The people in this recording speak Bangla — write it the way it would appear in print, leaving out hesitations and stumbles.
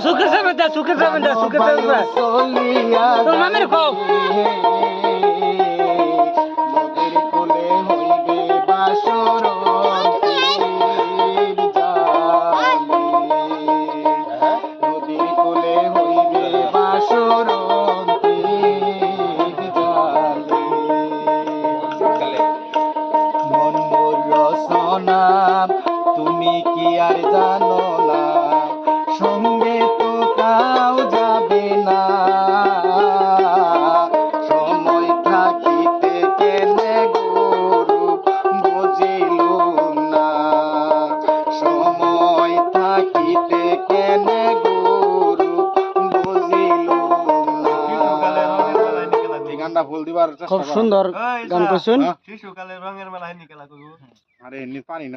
সুখের সময় দা সুখের সময় দা সুখের সময় তোর মামের কও নদীর কোলে হইবে বাসর নদীর কোলে হইবে বাসর মন মোর রসনা তুমি কি আর জানো না সঙ্গে তো কাউ যাবে না সময় থাকিতে কেনে গরু বুঝিল না সময় থাকিতে কেনে গরু বুঝিল না গানটা ফুল দিবার খুব সুন্দর গান করছেন শিশুকালে রঙের মেলায় নিকেলা করবো আরে এমনি পানি না